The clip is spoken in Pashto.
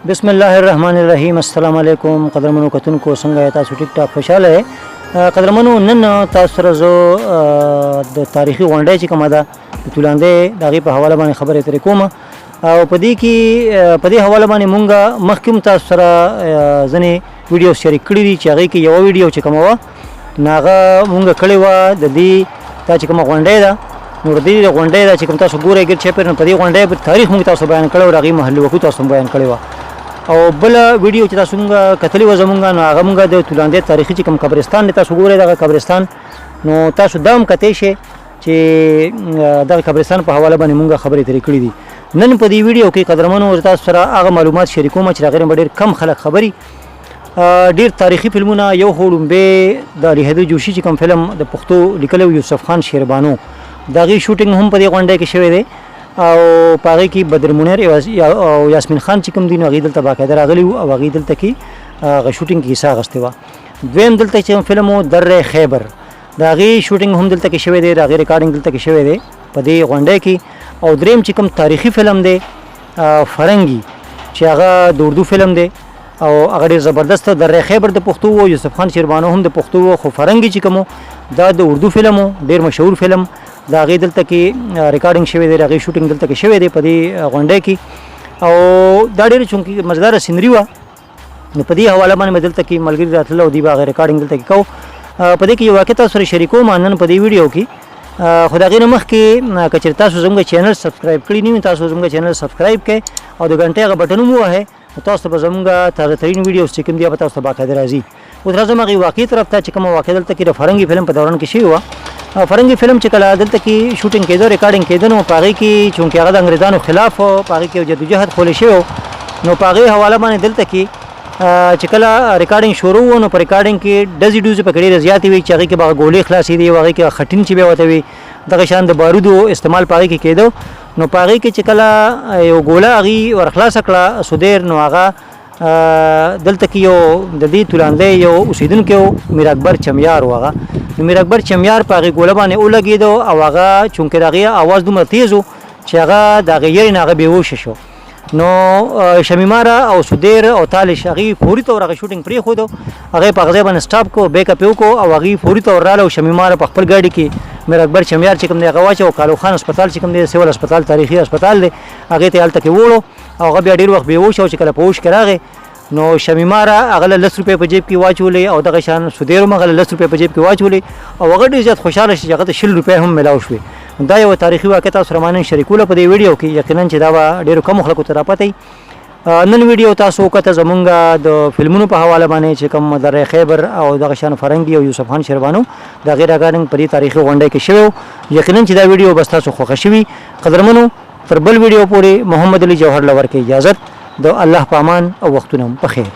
बिस्मिल्लाहिर्रहमानिर्रहीम अस्सलाम वालेकुम कदरमनो कतुनको सँगै तासु टिक टाक खुशहाल है कदरमनो नन तासु سره زه د تاریخي غونډه چې کومه ده د تولاندې د هغې په حواله باندې خبرې اترې کوم او په دې کې په دې حواله باندې مونږ مخکې هم تاسو سره ځینې ویډیو شریک کړي دي چې هغې کې یوه ویډیو چې کومه وه نو هغه مونږ کړې وه د دې دا چې کومه غونډۍ ده نو د دې غونډۍ ده چې کوم تاسو ګورئ ګرد چاپېر نو په دې غونډۍ تاریخ مونږ تاسو بیان کړی و د هغې محلي وقوع تاسو بیان کړې وه او بل ویډیو چې تاسو مونږ کتلی وه زمونږ نو هغه مونږ د تولاندې تاریخي چې کوم قبرستان دی تاسو ګورئ دغه قبرستان نو تاسو دا هم کتی شئ چې دغه قبرستان په حواله باندې مونږ خبرې اترې کړي دي نن په دې ویډیو کې قدرمنو تاسو سره هغه معلومات شریکوم چې هغې نه ډېر کم خلک خبري ډېر تاریخي فلمونه یو خو لومبې د علي حیدر جوشي چې کوم فلم د پښتو لیکلی و یوسف خان شیربانو د هغې شوټینګ هم په دې غونډۍ کې شوی دی او په هغې کې بدر منیر او یاسمین خان چې کوم دي نو هغې دلته باقاعده راغلي وو او هغې دلته کې هغه شوټینګ کې حصه اخیستې وه دویم دلته چې فلم و در خیبر د هغې شوټینګ هم دلته کې شوی دی د هغې ریکارډینګ دلته کې شوی دی په دې غونډۍ کې او دریم چې کوم تاریخي فلم دی فرنګي چې هغه د اردو فلم دی او هغه ډېر زبردست در خیبر د پښتو و یوسف خان شیربانو هم د پښتو و خو فرنګي چې کوم دا د اردو فلم و ډېر مشهور فلم د هغې دلته کې ریکارډینګ شوی دی د هغې شوټینګ دلته کې شوی دی په دې غونډۍ کې او دا ډېر چونکې مزداره سینري وه نو په دې حواله باندې مې دلته کې ملګري راتلل او دوی به هغه ریکارډینګ دلته کې کوو په دې کې یو واقع تاسو سره شریکوم نن په دې ویډیو کې خو د هغې نه مخکې که چېرې تاسو زموږ چینل سبسکرایب کړي نه وي تاسو زموږ چینل سبسکرایب کړئ او د غنټې هغه بټن هم ووهئ نو تاسو ته به زموږ تازه ترین ویډیوز چې کوم دي به تاسو ته باقاعده راځي اوس راځم هغې واقعي طرف ته چې کومه واقع دلته کې د فرنګي فلم په دوران کې شوې وه فرنګي فلم چې کله دلته کې شوټینګ کېده ریکارډینګ کېده نو په هغې کې چونکې هغه د انګریزانو خلاف و په هغې کې یو جدوجهد خولی شوی و نو په هغې حواله باندې دلته کې چې کله ریکارډینګ شروع و نو په ریکارډینګ کې ډزې ډوزې پکې ډېرې زیاتې وي چې هغې کې به هغه ګولې خلاصېدې او هغې کې خټین چې بیا ورته وي دغه شان د بارودو استعمال په هغې کې کېده نو په هغې کې چې کله یو ګوله هغې ورخلاصه کړه سودیر نو هغه دلته کې یو د دې تولاندۍ یو اوسېدونکی و میر اکبر چمیار و هغه نو میر اکبر چمیار په هغې ګوله باندې ولګېده او هغه چونکې د هغې اواز دومره تیز و چې هغه د هغې یرې نه هغه بېهوشه شو نو شمیماره او سودیر او تالش هغې فوري طور هغه شوټینګ پرېښودو هغې په هغه ځای باندې سټاپ کړو بیک اپ یې وکړو او هغې فوري طور راغله او شمیماره په خپل ګاډي کې میر اکبر چمیار چې کوم دی هغه واچو کالو خان هسپتال چې کوم دی سیول هسپتال تاریخي هسپتال دی هغې ته یې هلته کې وړو او هغه بیا ډېر وخت بېهوش او چې کله په هوش کې راغی نو شمیماره هغه له 10 روپۍ په جیب کې واچولې او دغه شان سودیر هم هغه له 10 روپۍ په جیب کې واچولې او هغه ډېر زیات خوشحاله شي چې هغه ته 100 روپۍ هم میلاو شوې دا یو تاریخي واقع تاسو سره مانن شریکوله په دې ویډیو کې یقینا چې دا به ډېرو کمو خلکو ته راپته نن ویډیو تاسو وکته زمونږ د فلمونو په حواله باندې چې کوم در خیبر او دغه شان فرنګي او یوسف خان شیربانو د هغې ریکارډینګ په دې تاریخي غونډۍ کې شوی و یقینا چې دا ویډیو بس تاسو خوښه شوي قدرمنو تر بل ویډیو پورې محمد علي جوهر له ورکې اجازت د الله په امان او وختونه په خیر